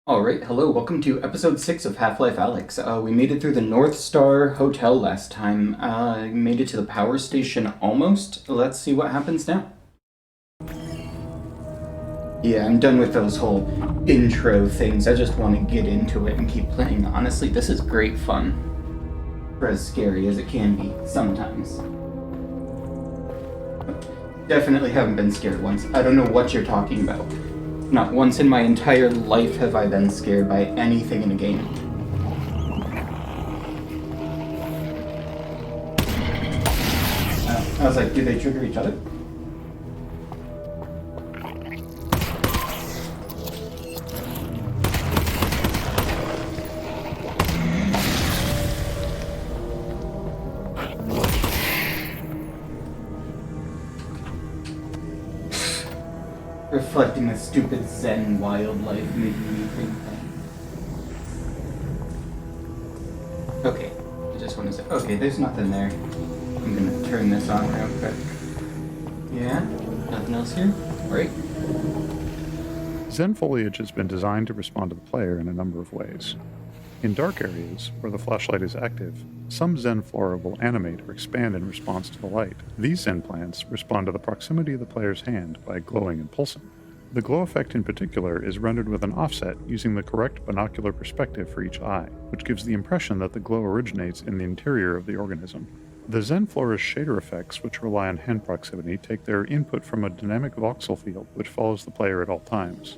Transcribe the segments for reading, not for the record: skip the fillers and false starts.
Alright, hello, welcome to episode 6 of Half-Life Alyx. We made it through the North Star Hotel last time. Made it to the power station almost. Let's see what happens now. Yeah, I'm done with those whole intro things. I just want to get into it and keep playing. Honestly, this is great fun. For as scary as it can be, sometimes. Definitely haven't been scared once. I don't know what you're talking about. Not once in my entire life have I been scared by anything in a game. I was like, do they trigger each other? Reflecting the stupid Zen wildlife making me think that. Okay, I just want to say, okay, there's nothing there. I'm gonna turn this on real quick. Yeah? Nothing else here? Right? Zen foliage has been designed to respond to the player in a number of ways. In dark areas, where the flashlight is active, some Zen flora will animate or expand in response to the light. These Zen plants respond to the proximity of the player's hand by glowing and pulsing. The glow effect in particular is rendered with an offset using the correct binocular perspective for each eye, which gives the impression that the glow originates in the interior of the organism. The Zen flora's shader effects, which rely on hand proximity, take their input from a dynamic voxel field which follows the player at all times.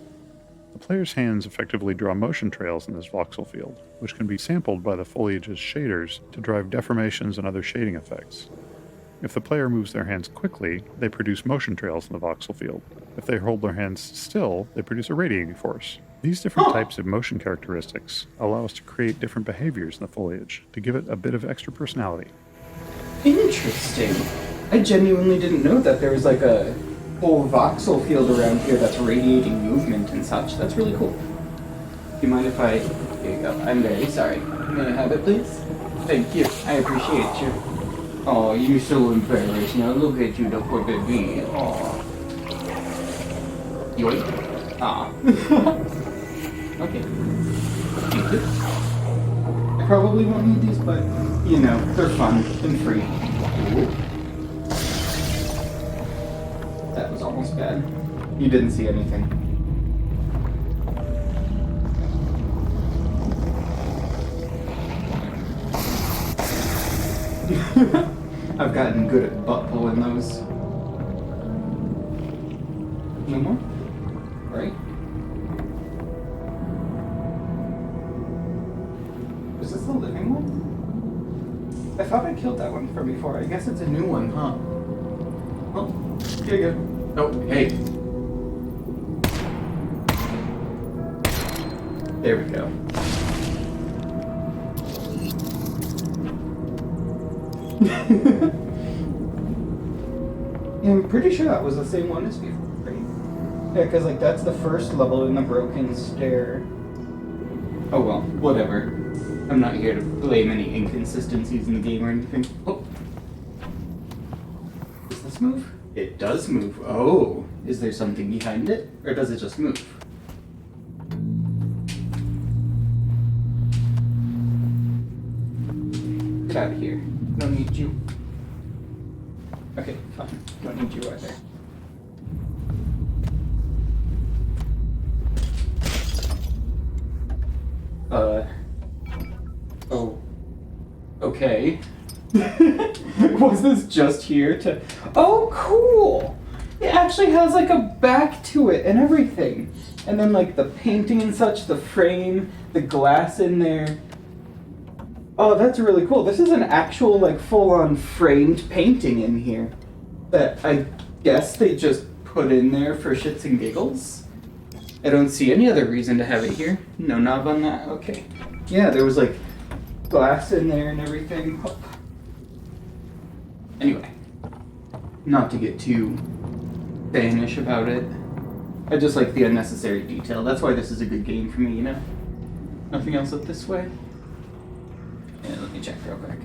The player's hands effectively draw motion trails in this voxel field, which can be sampled by the foliage's shaders to drive deformations and other shading effects. If the player moves their hands quickly, they produce motion trails in the voxel field. If they hold their hands still, they produce a radiating force. These different types of motion characteristics allow us to create different behaviors in the foliage to give it a bit of extra personality. Interesting. I genuinely didn't know that there was like a whole voxel field around here that's radiating movement and such. That's really cool. Do you mind if I... Here you go. I'm very sorry. May I have it, please? Thank you. I appreciate you. Oh, you're so embarrassed. Now look at you, the poor baby. Oh. Yoink. Ah. Okay. Thank you. I probably won't need these, but, you know, they're fun and free. Ooh. That was almost bad. You didn't see anything. I've gotten good at butt pulling those. No more? Right? Is this the living one? I thought I killed that one from before. I guess it's a new one, huh? Oh, here you go. Oh, hey. There we go. Yeah, I'm pretty sure that was the same one as before, right? Yeah, because like that's the first level in the broken stair. Oh well, whatever. I'm not here to blame any inconsistencies in the game or anything. Oh. Does this move? It does move. Oh. Is there something behind it? Or does it just move? Get out of here. Don't need you. Okay, fine. Don't need you either. Oh. Okay. Was this just here to... Oh, cool! It actually has like a back to it and everything. And then like the painting and such, the frame, the glass in there. Oh, that's really cool. This is an actual like full-on framed painting in here. That I guess they just put in there for shits and giggles. I don't see any other reason to have it here. No knob on that? Okay. Yeah, there was like glass in there and everything. Oh. Anyway, not to get too Spanish about it. I just like the unnecessary detail. That's why this is a good game for me, you know? Nothing else up this way? Yeah, let me check real quick.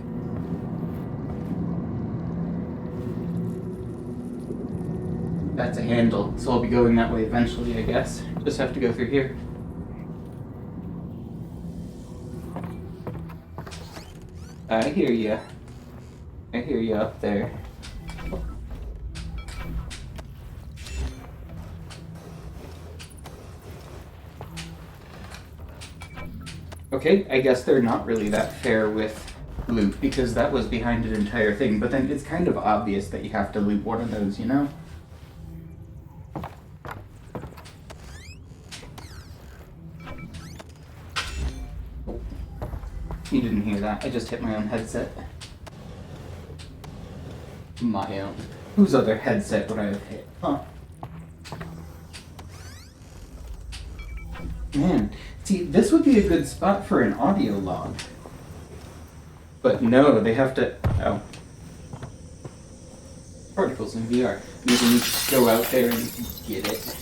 That's a handle, so I'll be going that way eventually, I guess. Just have to go through here. I hear ya. I hear ya up there. Okay, I guess they're not really that fair with loot, because that was behind an entire thing, but then it's kind of obvious that you have to loot one of those, you know? Oh. You didn't hear that, I just hit my own headset. My own. Whose other headset would I have hit? Huh. Man, see, this would be a good spot for an audio log. But no, they have to... Oh. Particles in VR. You can go out there and get it.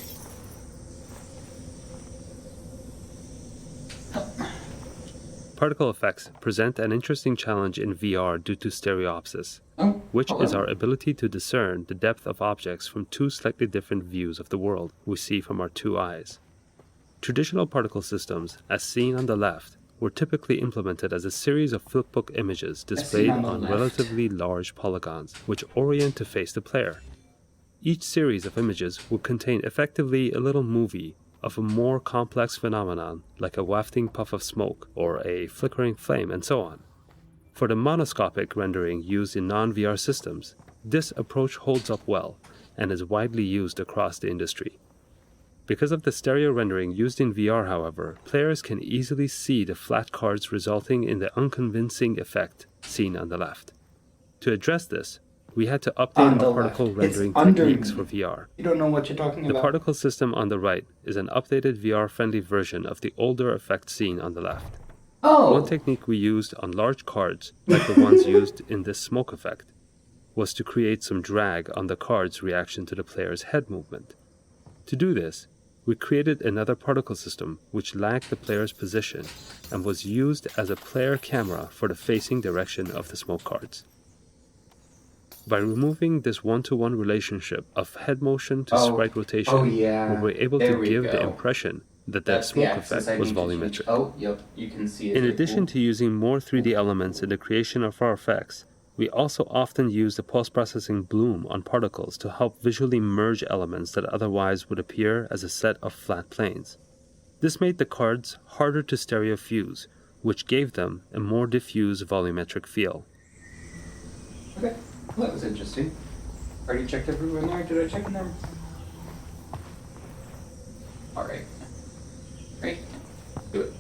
Particle effects present an interesting challenge in VR due to stereopsis, which is our ability to discern the depth of objects from two slightly different views of the world we see from our two eyes. Traditional particle systems, as seen on the left, were typically implemented as a series of flipbook images displayed on relatively large polygons, which orient to face the player. Each series of images would contain effectively a little movie of a more complex phenomenon like a wafting puff of smoke or a flickering flame and so on. For the monoscopic rendering used in non-VR systems, this approach holds up well and is widely used across the industry. Because of the stereo rendering used in VR, however, players can easily see the flat cards resulting in the unconvincing effect seen on the left. To address this, we had to update our particle rendering techniques for VR. You don't know what you're talking about. The particle system on the right is an updated VR-friendly version of the older effect seen on the left. Oh! One technique we used on large cards, like the ones used in this smoke effect, was to create some drag on the card's reaction to the player's head movement. To do this, we created another particle system which lagged the player's position and was used as a player camera for the facing direction of the smoke cards. By removing this one-to-one relationship of head motion to sprite rotation, we were able to give the impression that the smoke effect was volumetric. Oh, yep, you can see it. In addition to using more 3D elements in the creation of our effects, we also often use the post-processing bloom on particles to help visually merge elements that otherwise would appear as a set of flat planes. This made the cards harder to stereo fuse, which gave them a more diffuse volumetric feel. Okay, well, that was interesting. Already checked everywhere in there? Did I check in there? Alright. Right? Do it.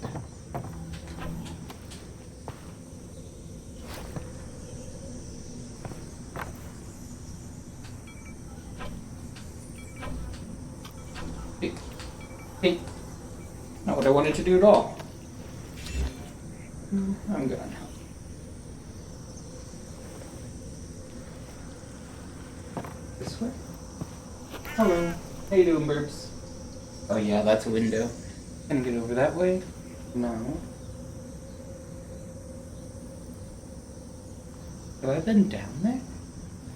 Hey, not what I wanted to do at all. I'm gone. This way? Hello. How you doing, Burbs? Oh yeah, that's a window. Can I get over that way? No. Have I been down there?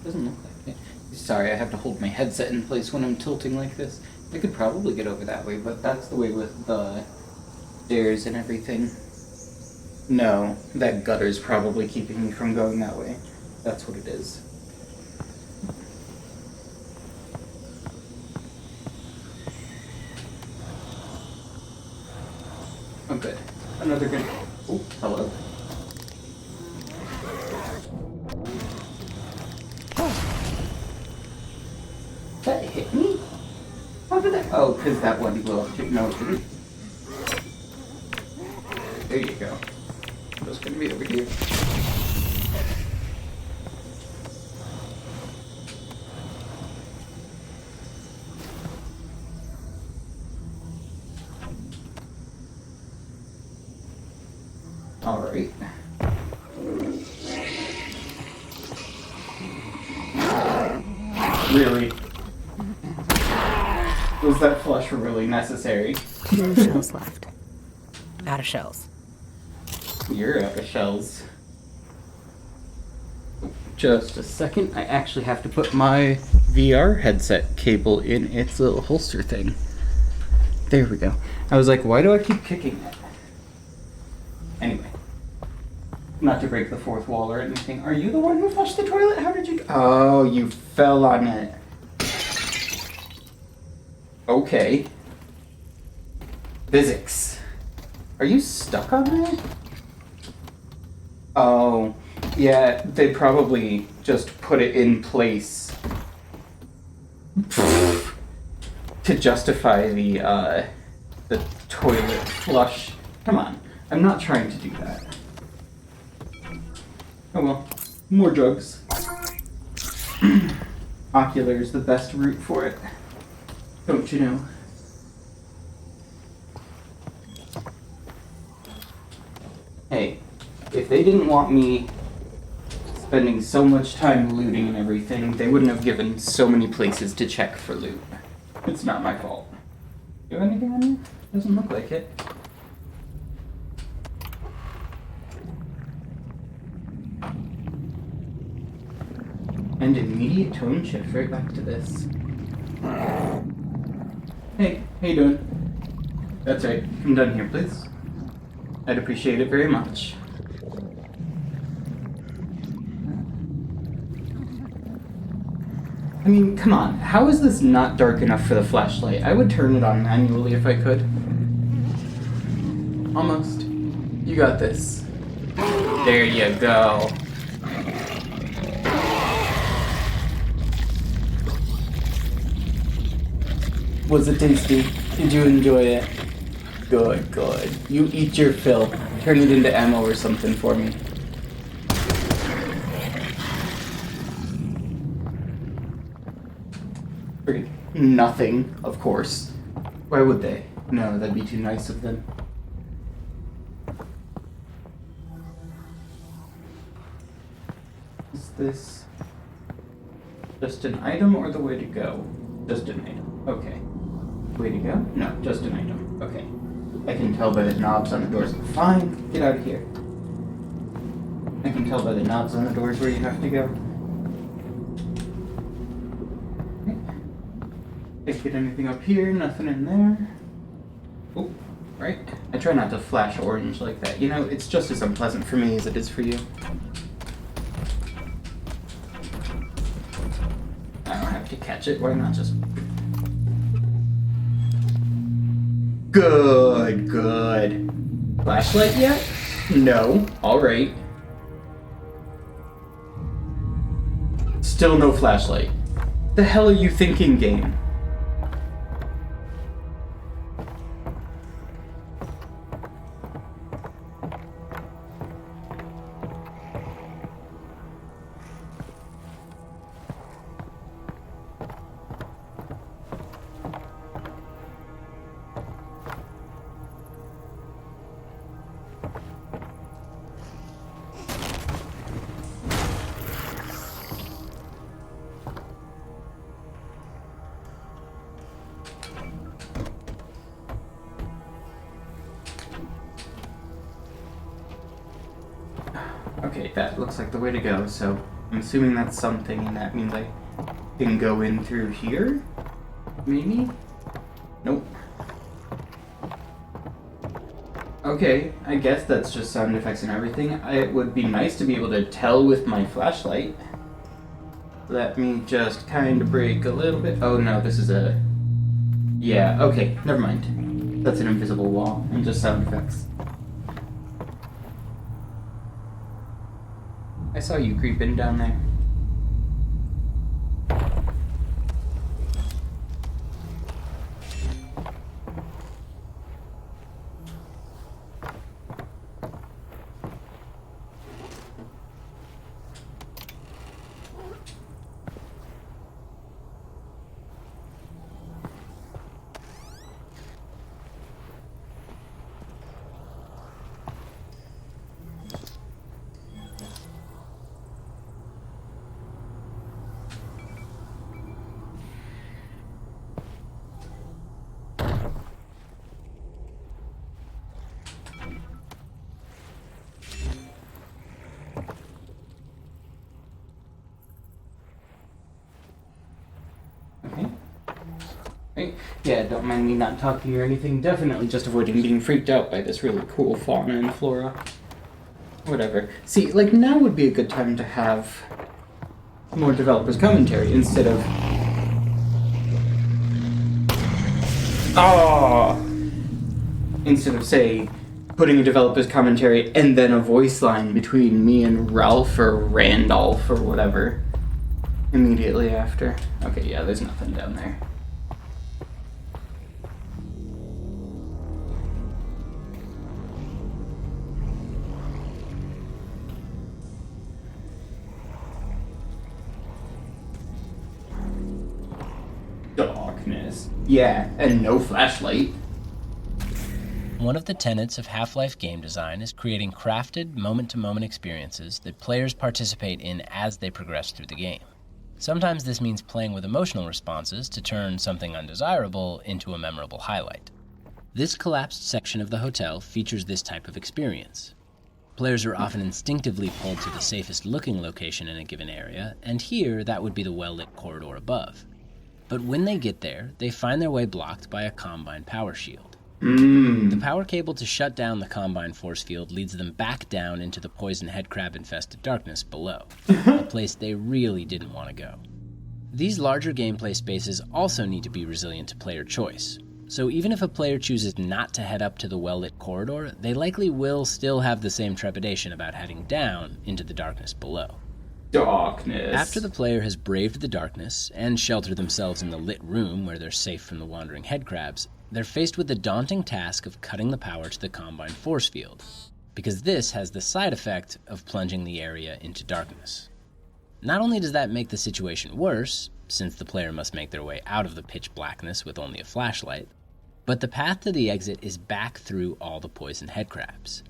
Doesn't look like it. Sorry, I have to hold my headset in place when I'm tilting like this. I could probably get over that way, but that's the way with the stairs and everything. No, that gutter's probably keeping me from going that way. That's what it is. Oh, good. Another good... Oh, hello. That hit me? How did that... Oh, because that one blew up too. No, it didn't. There you go. I'm just gonna be over here. Alright. Really? Was that flush really necessary? No shells left. Out of shells. You're out of shells. Just a second. I actually have to put my VR headset cable in its little holster thing. There we go. I was like, why do I keep kicking it? Anyway. Not to break the fourth wall or anything. Are you the one who flushed the toilet? How did you... Oh, you fell on it. Okay. Physics. Are you stuck on it? Oh, yeah, they probably just put it in place to justify the toilet flush. Come on, I'm not trying to do that. Oh well, more drugs. Ocular is the best route for it. Don't you know? Hey, if they didn't want me spending so much time looting and everything, they wouldn't have given so many places to check for loot. It's not my fault. You have anything on you? Doesn't look like it. And immediate tone shift right back to this. Hey, how you doing? That's right, come down here, please. I'd appreciate it very much. I mean, come on, how is this not dark enough for the flashlight? I would turn it on manually if I could. Almost. You got this. There you go. Was it tasty? Did you enjoy it? Good, good. You eat your fill. Turn it into ammo or something for me. Friggin' nothing, of course. Why would they? No, that'd be too nice of them. Is this just an item or the way to go? Just an item. Okay. Way to go? No, just an item. Okay. I can tell by the knobs on the doors. Fine, get out of here. I can tell by the knobs on the doors where you have to go. Can't get anything up here, nothing in there. Oh, right. I try not to flash orange like that. You know, it's just as unpleasant for me as it is for you. I don't have to catch it. Why not just... Good, good. Flashlight yet? No. Alright. Still no flashlight. The hell are you thinking, game? Okay, that looks like the way to go, so I'm assuming that's something, and that means I can go in through here? Maybe? Nope. Okay, I guess that's just sound effects and everything. It would be nice to be able to tell with my flashlight. Let me just kind of break a little bit. Oh no, this is a... Yeah, okay, never mind. That's an invisible wall, and just sound effects. I saw you creeping down there. Right? Yeah, don't mind me not talking or anything. Definitely just avoiding being freaked out by this really cool fauna and flora. Whatever. See, like, now would be a good time to have more developers' commentary instead of... Instead of, say, putting a developer's commentary and then a voice line between me and Ralph or Randolph or whatever immediately after. Okay, yeah, there's nothing down there. Darkness. Yeah, and no flashlight. One of the tenets of Half-Life game design is creating crafted, moment-to-moment experiences that players participate in as they progress through the game. Sometimes this means playing with emotional responses to turn something undesirable into a memorable highlight. This collapsed section of the hotel features this type of experience. Players are often instinctively pulled to the safest looking location in a given area, and here that would be the well-lit corridor above. But when they get there, they find their way blocked by a Combine power shield. The power cable to shut down the Combine force field leads them back down into the poison headcrab-infested darkness below, a place they really didn't want to go. These larger gameplay spaces also need to be resilient to player choice, so even if a player chooses not to head up to the well-lit corridor, they likely will still have the same trepidation about heading down into the darkness below. Darkness. After the player has braved the darkness and sheltered themselves in the lit room where they're safe from the wandering headcrabs, they're faced with the daunting task of cutting the power to the Combine force field, because this has the side effect of plunging the area into darkness. Not only does that make the situation worse, since the player must make their way out of the pitch blackness with only a flashlight, but the path to the exit is back through all the poison headcrabs.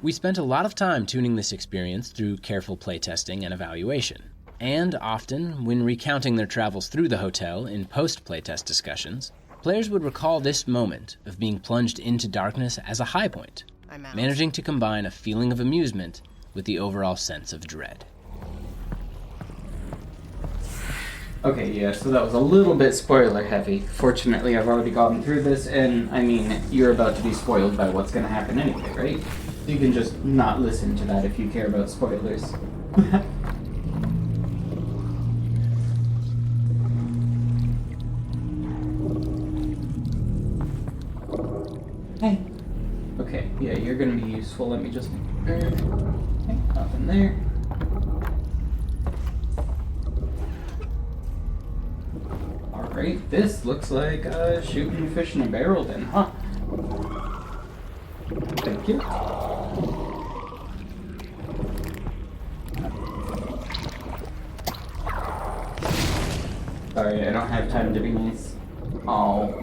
We spent a lot of time tuning this experience through careful playtesting and evaluation, and often, when recounting their travels through the hotel in post-playtest discussions, players would recall this moment of being plunged into darkness as a high point, managing to combine a feeling of amusement with the overall sense of dread. Okay, yeah, so that was a little bit spoiler heavy. Fortunately, I've already gotten through this, and I mean, you're about to be spoiled by what's gonna happen anyway, right? You can just not listen to that if you care about spoilers. Hey. Okay, yeah, you're gonna be useful. Let me just... Okay, nothing there. Alright, this looks like shooting fish in a barrel then, huh? Thank you. Sorry, I don't have time to be nice. Oh.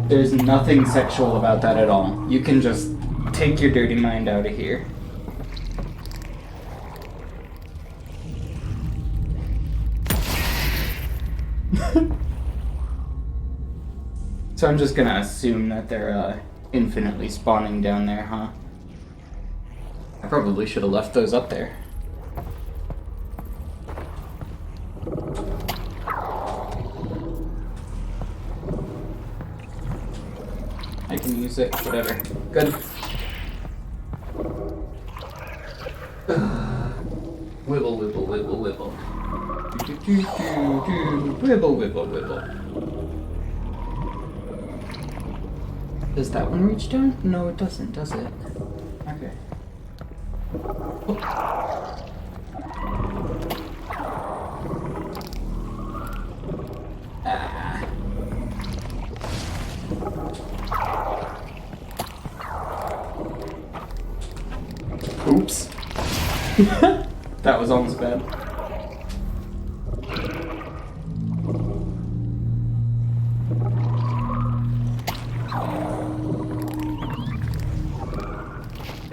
There's nothing sexual about that at all. You can just take your dirty mind out of here. So I'm just gonna assume that they're infinitely spawning down there, huh? I probably should have left those up there. I can use it, whatever. Good. Wibble, wibble, wibble, wibble. Wibble, wibble, wibble. Does that one reach down? No, it doesn't, does it? Okay. Oh. Ah. Oops. That was almost bad.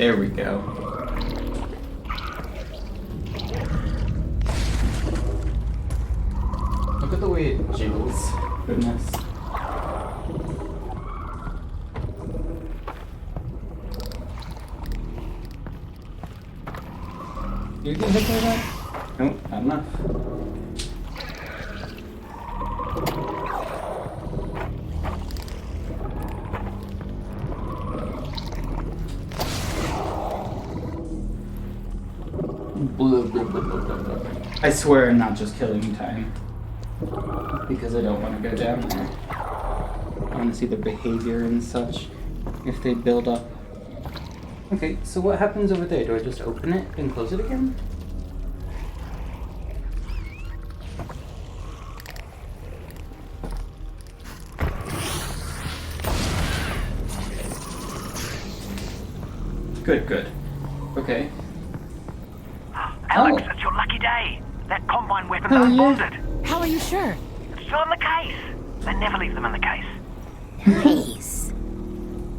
There we go. Look at the way it jiggles. Goodness. You get hit by that? Nope, not enough. I swear I'm not just killing time. Because I don't want to go down there. I want to see the behavior and such. If they build up. Okay, so what happens over there? Do I just open it and close it again? Good, good. Okay. Alyx, it's your lucky day. That combine weapon's Oh, yeah. unbonded. How are you sure? It's still in the case. They never leave them in the case. Nice.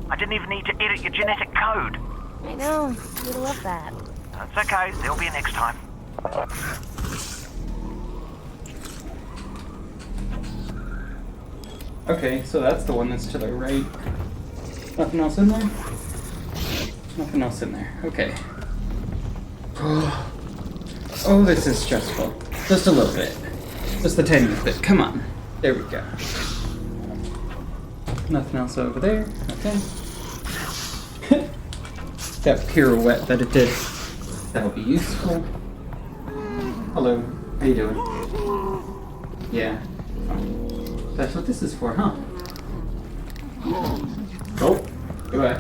I didn't even need to edit your genetic code. I know. You'd love that. It's okay. There'll be a next time. Okay, so that's the one that's to the right. Nothing else in there? Nothing else in there. Okay. Oh, this is stressful. Just a little bit. Just the tiniest bit. Come on. There we go. Nothing else over there. Okay. That pirouette that it did. That'll be useful. Hello. How you doing? Yeah. Oh. That's what this is for, huh? Oh. Goodbye.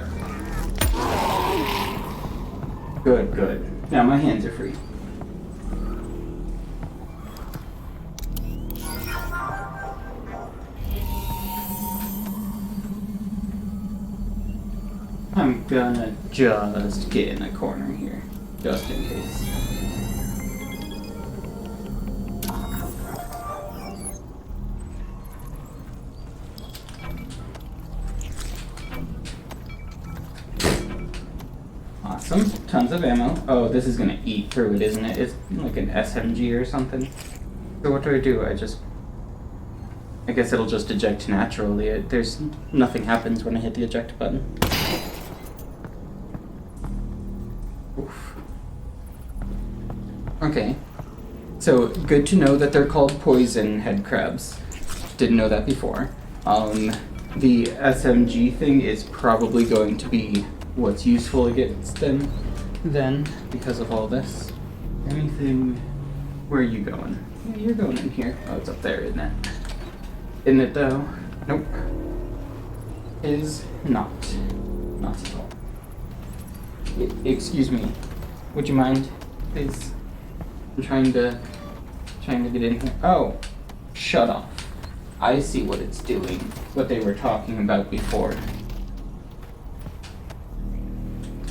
Good, good. Now my hands are free. I'm gonna just get in a corner here, just in case. Awesome, tons of ammo. Oh, this is gonna eat through it, isn't it? It's like an SMG or something. So what do? I guess it'll just eject naturally. There's nothing happens when I hit the eject button. Oof. Okay. So, good to know that they're called poison head crabs. Didn't know that before. The SMG thing is probably going to be what's useful against them then, because of all this. Anything... Where are you going? Yeah, you're going in here. Oh, it's up there, isn't it? Isn't it, though? Nope. Is not. Not at all. Excuse me. Would you mind, please? I'm trying to get in here. Oh, shut off. I see what it's doing. What they were talking about before.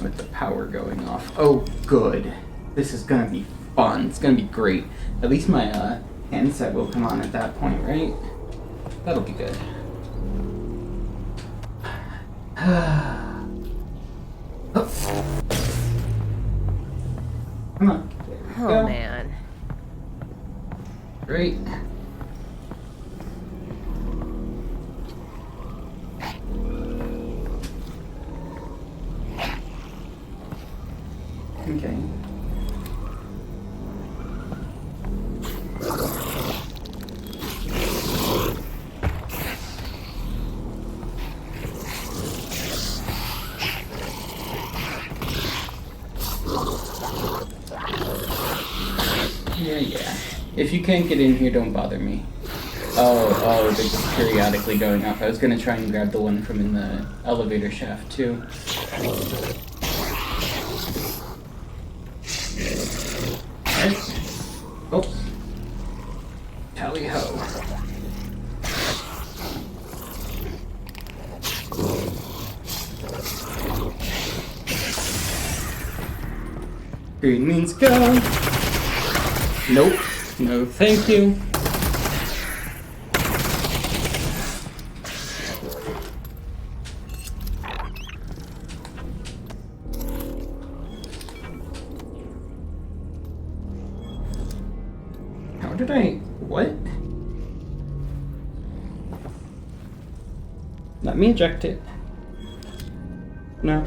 With the power going off. Oh, good. This is gonna be fun. It's gonna be great. At least my handset will come on at that point, right? That'll be good. Oh. Come on. There we Oh, go. man. Great. Okay. Yeah. If you can't get in here, don't bother me. Oh, they're just periodically going off. I was gonna try and grab the one from in the elevator shaft, too. Alright. Oh. Tally ho. Green means go. Nope. No, thank you. How did I... What? Let me eject it. No.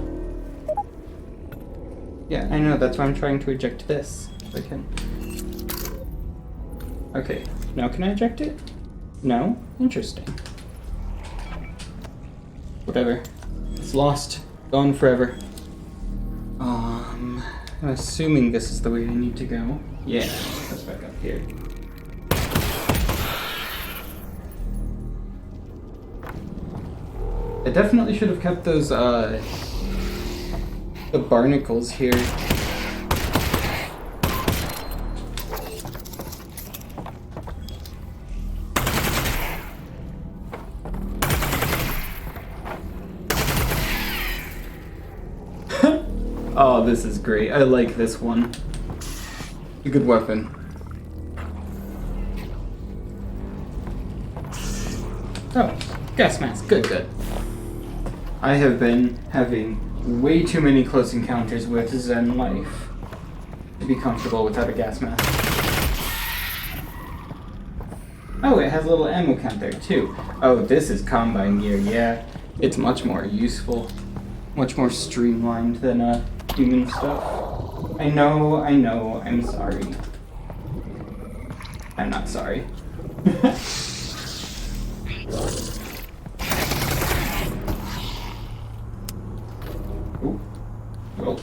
Yeah, I know, that's why I'm trying to eject this. If I can. Okay, now can I eject it? No? Interesting. Whatever. It's lost. Gone forever. I'm assuming this is the way I need to go. Yeah, that's back up here. I definitely should have kept those, the barnacles here. Oh, this is great. I like this one. A good weapon. Oh, gas mask. Good, good. I have been having way too many close encounters with Zen life to be comfortable without a gas mask. Oh, it has a little ammo count there too. Oh, this is Combine gear, yeah. It's much more useful. Much more streamlined than human stuff. I know, I'm sorry. I'm not sorry. Ooh. Well.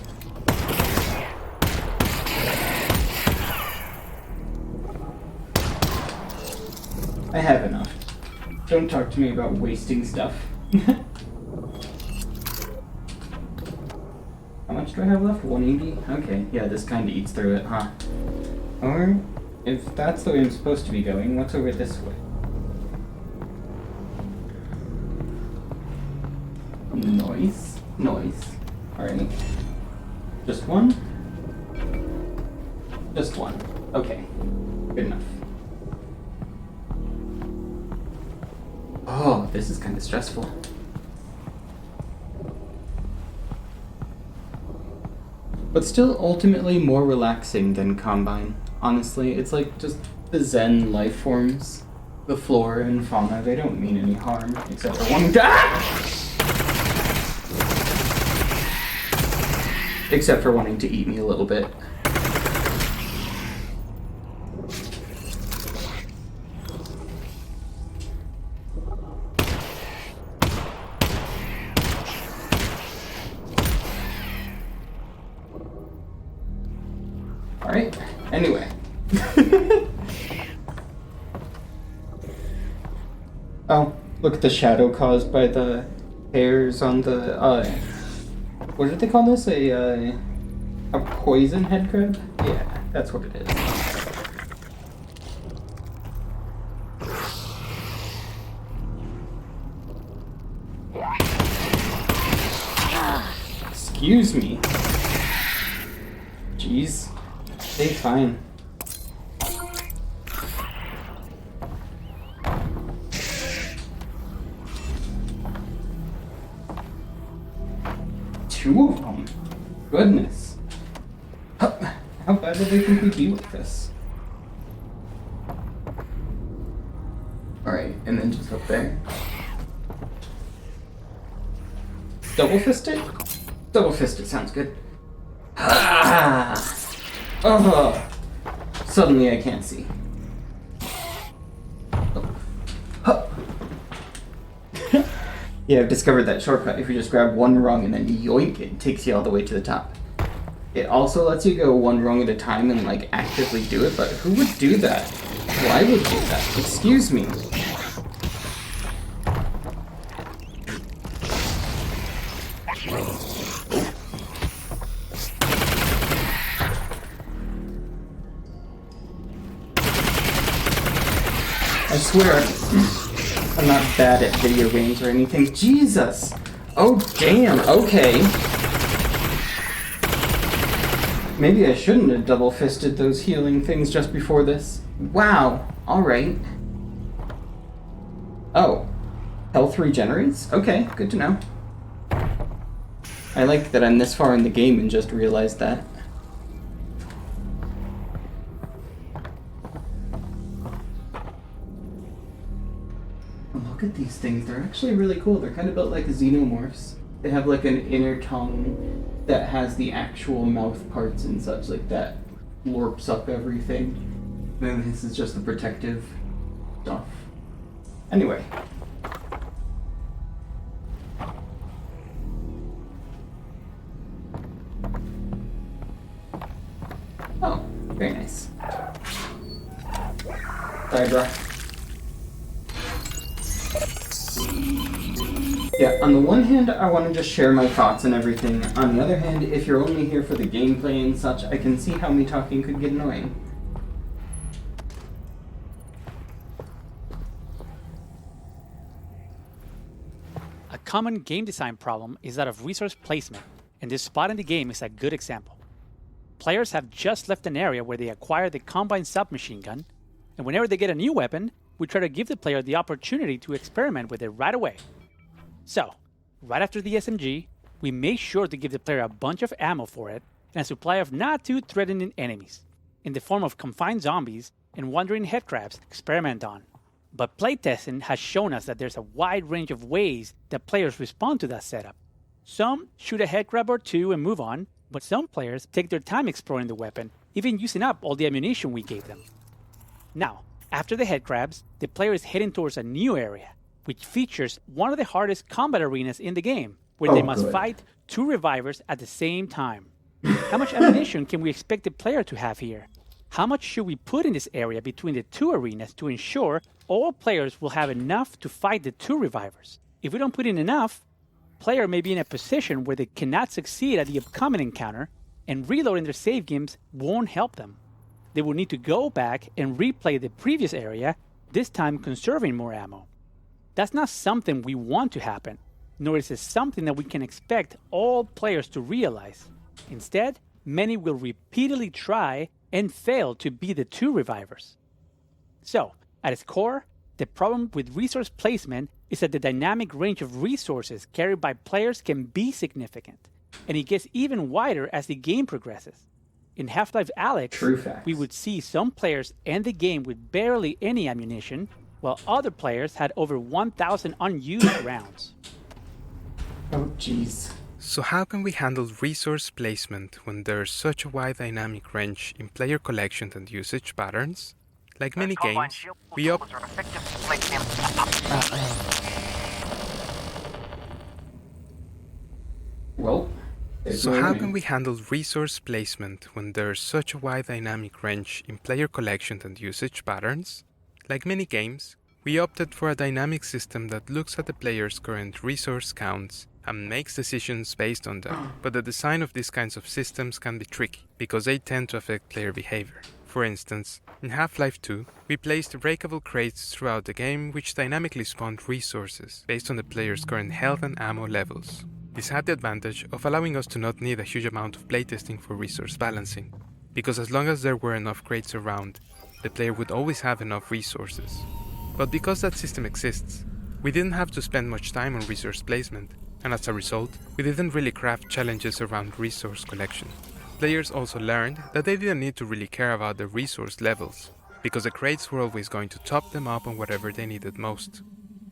I have enough. Don't talk to me about wasting stuff. How much do I have left? 180? Okay, yeah, this kind of eats through it, huh? Or, if that's the way I'm supposed to be going, what's over this way? Noise. Alright. Just one? Just one. Okay. Good enough. Oh, this is kind of stressful. But still ultimately more relaxing than Combine. Honestly, it's like just the Zen life forms. The flora and fauna, they don't mean any harm, except for one except for wanting to eat me a little bit. Alright, anyway. Oh, look at the shadow caused by the hairs on the, what did they call this? A poison head crab? Yeah, that's what it is. Excuse me. Jeez. Stay fine. Two of them? Goodness. How bad do they think we'd be with this? Alright, and then just up there. Double fist it? Double fist it sounds good. Ah! Oh, suddenly I can't see. Oh. Huh. Yeah, I've discovered that shortcut. If you just grab one rung and then yoink, it takes you all the way to the top. It also lets you go one rung at a time and like actively do it, but who would do that? Why would do that? Excuse me. I swear, I'm not bad at video games or anything. Jesus! Oh, damn, okay. Maybe I shouldn't have double-fisted those healing things just before this. Wow, alright. Oh, health regenerates? Okay, good to know. I like that I'm this far in the game and just realized that. look at these things. They're actually really cool. They're kind of built like xenomorphs. They have like an inner tongue that has the actual mouth parts and such like that. Lorps up everything. Then this is just the protective stuff. Anyway. Oh, very nice. Sorry, bro. Yeah, on the one hand, I want to just share my thoughts and everything. On the other hand, if you're only here for the gameplay and such, I can see how me talking could get annoying. A common game design problem is that of resource placement, and this spot in the game is a good example. Players have just left an area where they acquire the Combine submachine gun, and whenever they get a new weapon, we try to give the player the opportunity to experiment with it right away. So, right after the SMG, we make sure to give the player a bunch of ammo for it and a supply of not too threatening enemies, in the form of confined zombies and wandering headcrabs to experiment on. But playtesting has shown us that there's a wide range of ways that players respond to that setup. Some shoot a headcrab or two and move on, but some players take their time exploring the weapon, even using up all the ammunition we gave them. Now, after the headcrabs, the player is heading towards a new area, which features one of the hardest combat arenas in the game, where they must fight 2 revivers at the same time. How much ammunition can we expect the player to have here? How much should we put in this area between the 2 arenas to ensure all players will have enough to fight the 2 revivers? If we don't put in enough, player may be in a position where they cannot succeed at the upcoming encounter, and reloading their save games won't help them. They will need to go back and replay the previous area, this time conserving more ammo. That's not something we want to happen, nor is it something that we can expect all players to realize. Instead, many will repeatedly try and fail to be the 2 revivers. So, at its core, the problem with resource placement is that the dynamic range of resources carried by players can be significant, and it gets even wider as the game progresses. In Half-Life Alyx, we would see some players end the game with barely any ammunition, while other players had over 1,000 unused rounds. Oh, jeez. So how can we handle resource placement when there's such a wide dynamic range in player collection and usage patterns? Like many games, we So how can we handle resource placement when there's such a wide dynamic range in player collection and usage patterns? Like many games, we opted for a dynamic system that looks at the player's current resource counts and makes decisions based on them. But the design of these kinds of systems can be tricky, because they tend to affect player behavior. For instance, in Half-Life 2, we placed breakable crates throughout the game which dynamically spawned resources based on the player's current health and ammo levels. This had the advantage of allowing us to not need a huge amount of playtesting for resource balancing, because as long as there were enough crates around, the player would always have enough resources. But because that system exists, we didn't have to spend much time on resource placement, and as a result, we didn't really craft challenges around resource collection. Players also learned that they didn't need to really care about the resource levels, because the crates were always going to top them up on whatever they needed most.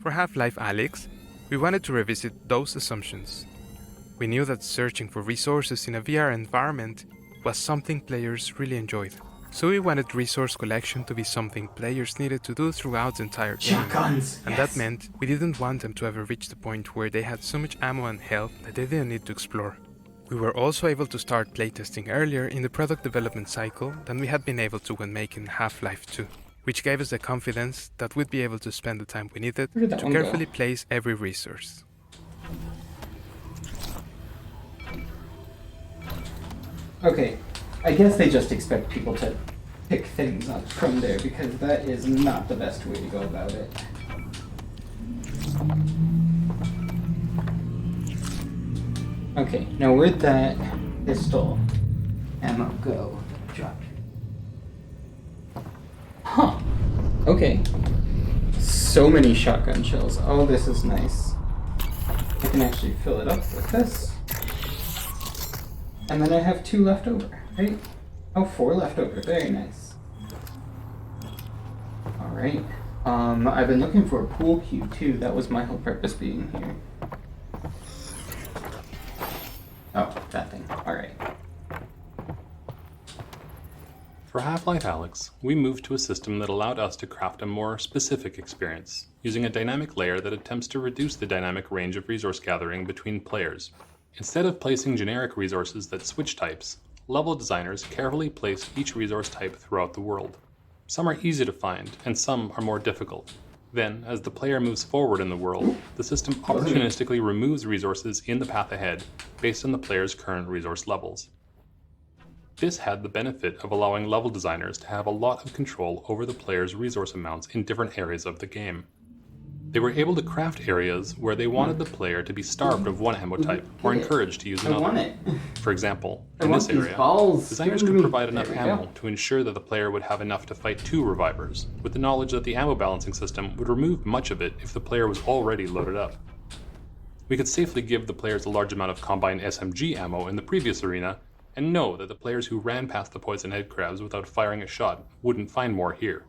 For Half-Life Alyx, we wanted to revisit those assumptions. We knew that searching for resources in a VR environment was something players really enjoyed. So we wanted resource collection to be something players needed to do throughout the entire game. And that meant we didn't want them to ever reach the point where they had so much ammo and health that they didn't need to explore. We were also able to start playtesting earlier in the product development cycle than we had been able to when making Half-Life 2, which gave us the confidence that we'd be able to spend the time we needed to carefully place every resource. Okay, I guess they just expect people to pick things up from there, because that is not the best way to go about it. Okay, now where'd that pistol ammo go? Drop. Huh. Okay. So many shotgun shells. Oh, this is nice. I can actually fill it up with this. And then I have 2 left over, right? Oh, 4 left over. Very nice. Alright. I've been looking for a pool cue too. That was my whole purpose being here. Oh, that thing. Alright. For Half-Life Alyx, we moved to a system that allowed us to craft a more specific experience, using a dynamic layer that attempts to reduce the dynamic range of resource gathering between players. Instead of placing generic resources that switch types, level designers carefully place each resource type throughout the world. Some are easy to find, and some are more difficult. Then, as the player moves forward in the world, the system opportunistically removes resources in the path ahead, based on the player's current resource levels. This had the benefit of allowing level designers to have a lot of control over the player's resource amounts in different areas of the game. They were able to craft areas where they wanted the player to be starved of one ammo type, or encouraged to use another. I want it. For example, I in want this these area, balls. designers could provide enough ammo to ensure that the player would have enough to fight 2 revivers, with the knowledge that the ammo balancing system would remove much of it if the player was already loaded up. We could safely give the players a large amount of combined SMG ammo in the previous arena, and know that the players who ran past the poison head crabs without firing a shot wouldn't find more here.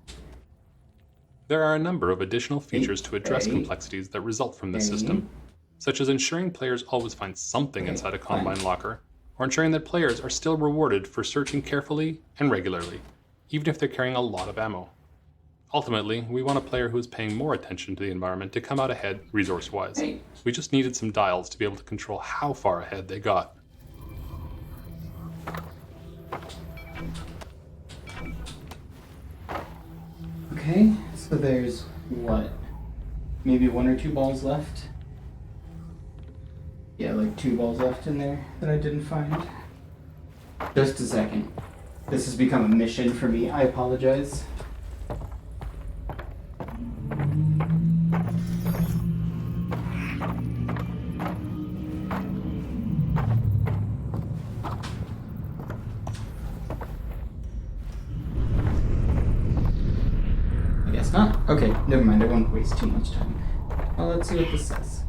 There are a number of additional features to address complexities that result from this system, such as ensuring players always find something inside a Combine locker, or ensuring that players are still rewarded for searching carefully and regularly, even if they're carrying a lot of ammo. Ultimately, we want a player who is paying more attention to the environment to come out ahead resource-wise. We just needed some dials to be able to control how far ahead they got. Okay, so there's what? Maybe 1 or 2 balls left? Yeah, like 2 balls left in there that I didn't find. Just a second. This has become a mission for me. I apologize. Not? Okay, never mind. I won't waste too much time. Well, let's see what this says.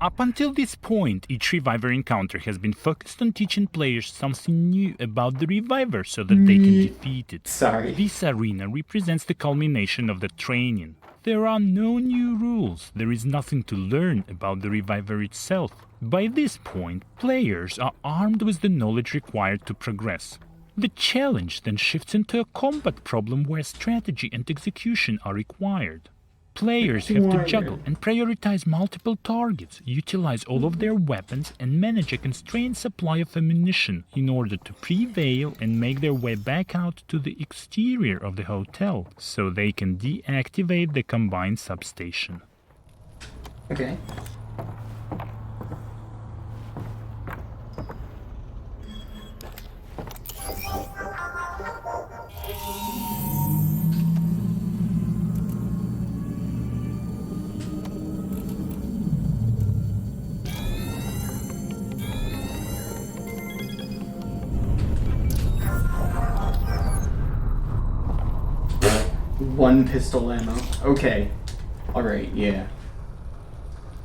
Up until this point, each Reviver encounter has been focused on teaching players something new about the Reviver so that they can defeat it. Sorry. This arena represents the culmination of the training. There are no new rules. There is nothing to learn about the Reviver itself. By this point, players are armed with the knowledge required to progress. The challenge then shifts into a combat problem where strategy and execution are required. Players have to juggle and prioritize multiple targets, utilize all of their weapons, and manage a constrained supply of ammunition in order to prevail and make their way back out to the exterior of the hotel so they can deactivate the combined substation. Okay. One pistol ammo. Okay. Alright, yeah.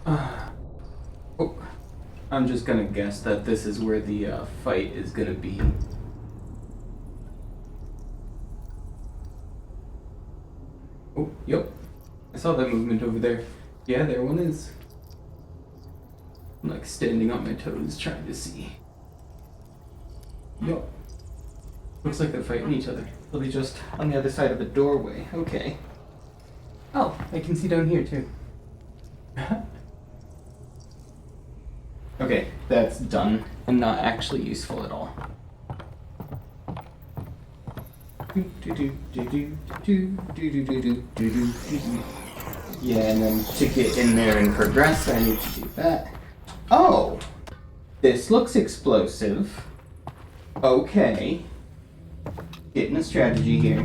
Oh, I'm just gonna guess that this is where the fight is gonna be. Oh, yep. I saw that movement over there. Yeah, there one is. I'm like standing on my toes trying to see. Yup. Looks like they're fighting each other. They'll be just on the other side of the doorway. Okay. Oh, I can see down here too. Okay, that's done and not actually useful at all. Yeah, and then to get in there and progress, I need to do that. Oh! This looks explosive. Okay. Getting a strategy here.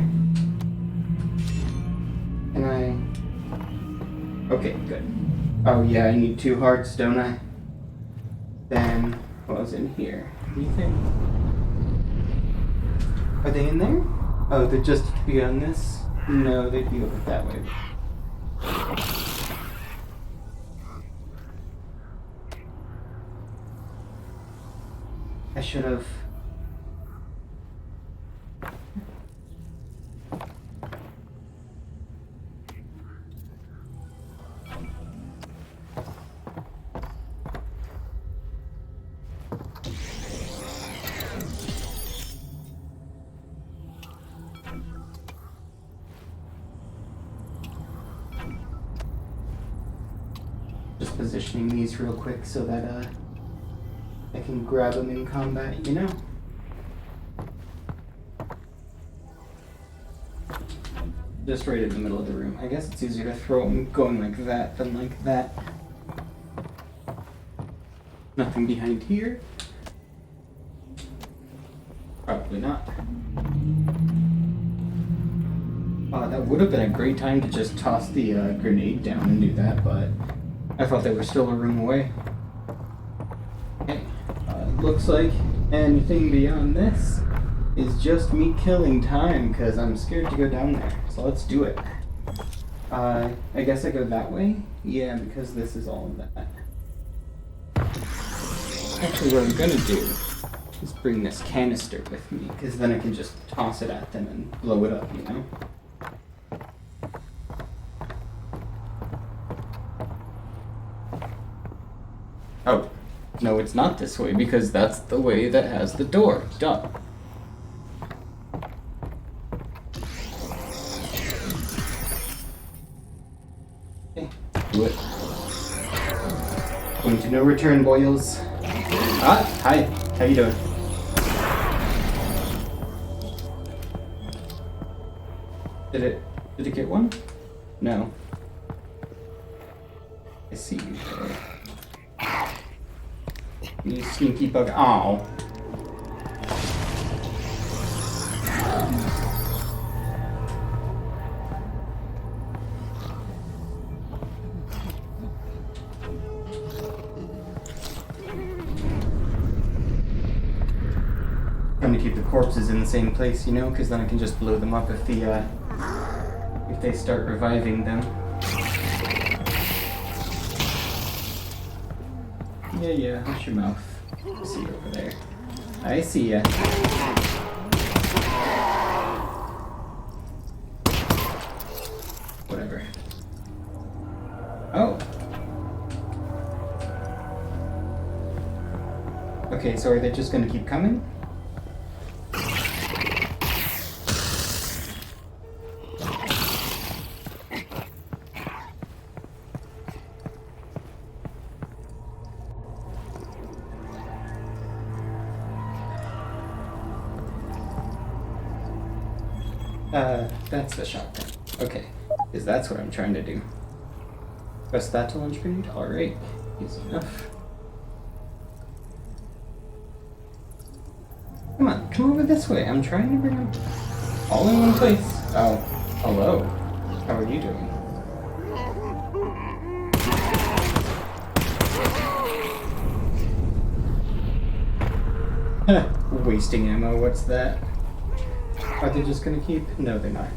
Can I... Okay, good. Oh yeah, I need 2 hearts, don't I? Then, what was in here? Anything? Are they in there? Oh, they're just beyond this? No, they'd be over that way. I should have... positioning these real quick so that I can grab them in combat, you know? Just right in the middle of the room. I guess it's easier to throw them going like that than like that. Nothing behind here. Probably not. That would have been a great time to just toss the grenade down and do that, but I thought they were still a room away. Okay, looks like anything beyond this is just me killing time, because I'm scared to go down there. So let's do it. I guess I go that way? Yeah, because this is all of that. Actually, what I'm gonna do is bring this canister with me, because then I can just toss it at them and blow it up, you know? Oh, no, it's not this way, because that's the way that has the door. Duh. Okay, do it. Going to no return, boys. Ah, hi. How you doing? Did it get one? No. I see you there. You sneaky bug. Ow. Trying to keep the corpses in the same place, you know, because then I can just blow them up if they start reviving them. Yeah, hush your mouth. I see you over there. I see ya. Whatever. Oh. Okay, so are they just gonna keep coming? That's the shotgun. Okay, because that's what I'm trying to do. Press that to launch grenade? Alright, easy enough. Come over this way. I'm trying to bring them all in one place. Oh, hello. How are you doing? Wasting ammo, what's that? Are they just gonna keep? No, they're not.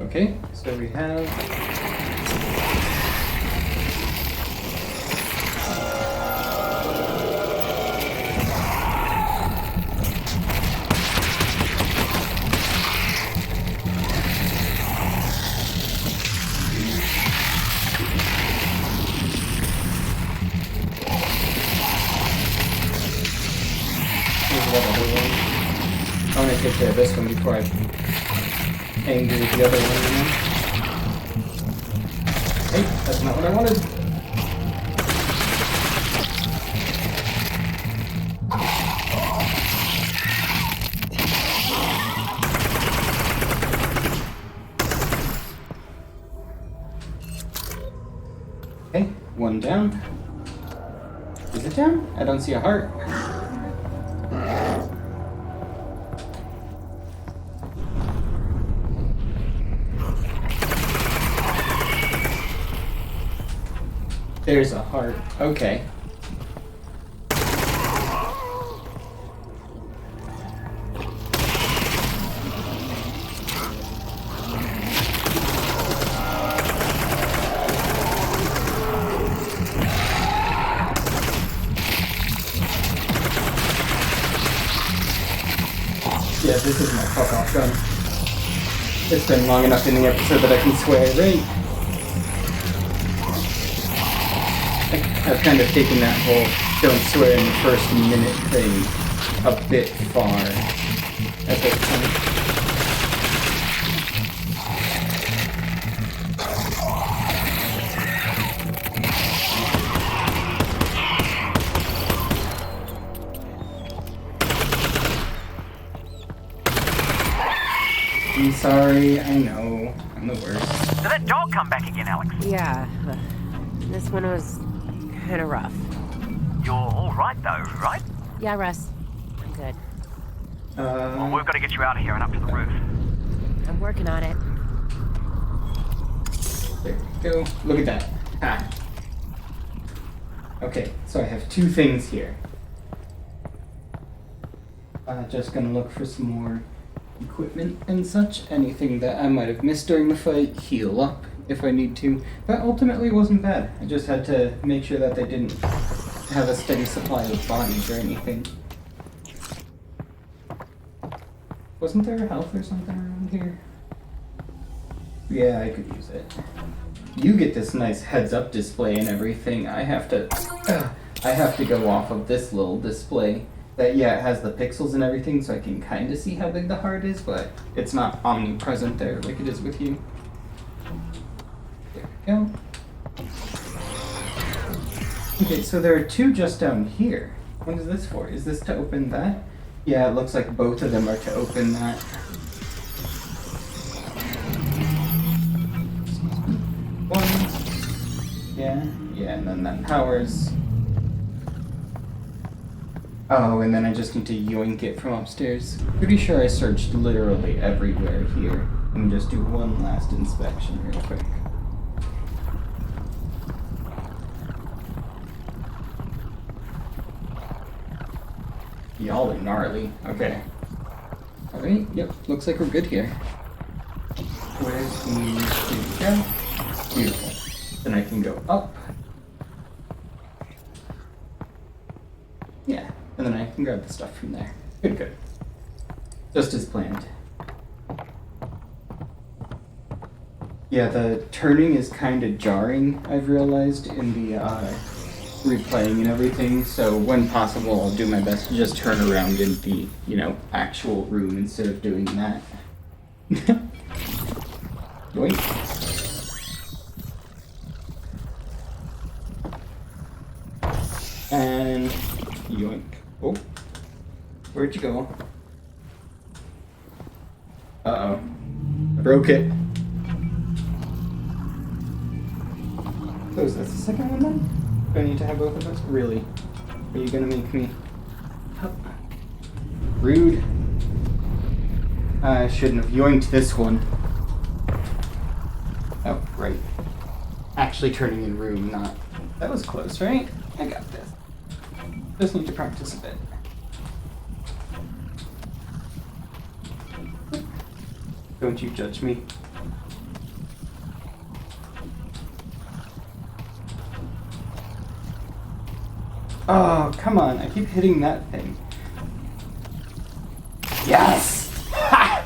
Okay, so we have... I want to take care of this one before I anger the other one, you know? Hey, that's not what I wanted. Okay, one down. Is it down? I don't see a heart. There's a heart. Okay. Yeah, this is my fuck off gun. It's been long enough in the episode that I can swear, right? I've kind of taken that whole don't swear in the first minute thing a bit far at this point. sorry. I know. I'm the worst. Did that dog come back again, Alyx? Yeah, this one was kind of rough. You're all right, though, right? Yeah, Russ. I'm good. Well, we've got to get you out of here and up to the roof. I'm working on it. There we go. Look at that. Ah. Okay, so I have two things here. Just gonna look for some more equipment and such. Anything that I might have missed during the fight, heal up if I need to. That ultimately wasn't bad. I just had to make sure that they didn't have a steady supply of bodies or anything. Wasn't there health or something around here? Yeah, I could use it. You get this nice heads-up display and everything. I have to go off of this little display. That, yeah, it has the pixels and everything, so I can kind of see how big the heart is, but it's not omnipresent there like it is with you. There we go. Okay, so there are two just down here. What is this for? Is this to open that? Yeah, it looks like both of them are to open that. One. Yeah, and then that powers. Oh, and then I just need to yoink it from upstairs. Pretty sure I searched literally everywhere here. Let me just do one last inspection real quick. Y'all are gnarly. Okay. Alright, yep, looks like we're good here. Where's the... Here we go. Beautiful. Then I can go up. Yeah, and then I can grab the stuff from there. Good. Just as planned. Yeah, the turning is kind of jarring, I've realized, in the replaying and everything, so when possible I'll do my best to just turn around in the, actual room instead of doing that. Yoink. And yoink. Oh, where'd you go? Uh-oh. I broke it. So is that the second one then? Do I need to have both of us? Really? Are you gonna make me... Rude. I shouldn't have yoinked this one. Oh, right. Actually turning in room, not... That was close, right? I got this. Just need to practice a bit. Don't you judge me. Oh, come on. I keep hitting that thing. Yes! Ha!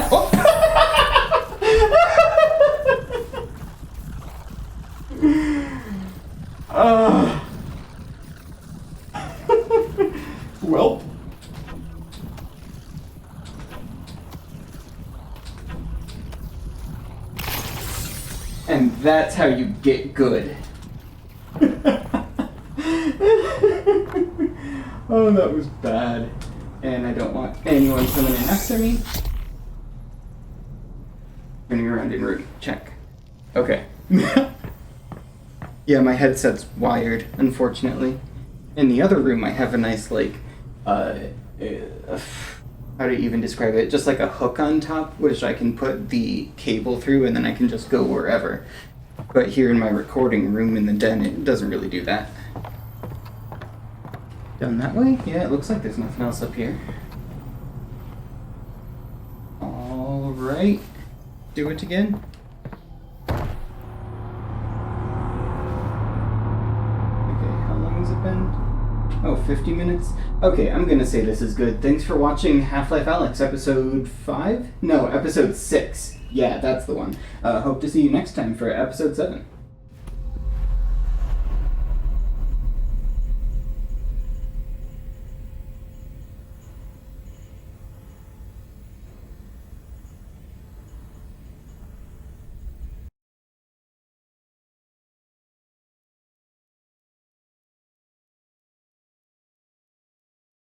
Oh. Well. And that's how you get good. Oh, that was bad. And I don't want anyone coming in after me. Running around in room. Check. Okay. Yeah, my headset's wired, unfortunately. In the other room, I have a nice, how to even describe it? Just like a hook on top, which I can put the cable through, and then I can just go wherever. But here in my recording room in the den, it doesn't really do that. Down that way? Yeah, it looks like there's nothing else up here. Alright. Do it again. Okay, how long has it been? Oh, 50 minutes? Okay, I'm gonna say this is good. Thanks for watching Half-Life Alyx, episode 5? No, episode 6. Yeah, that's the one. Hope to see you next time for episode 7.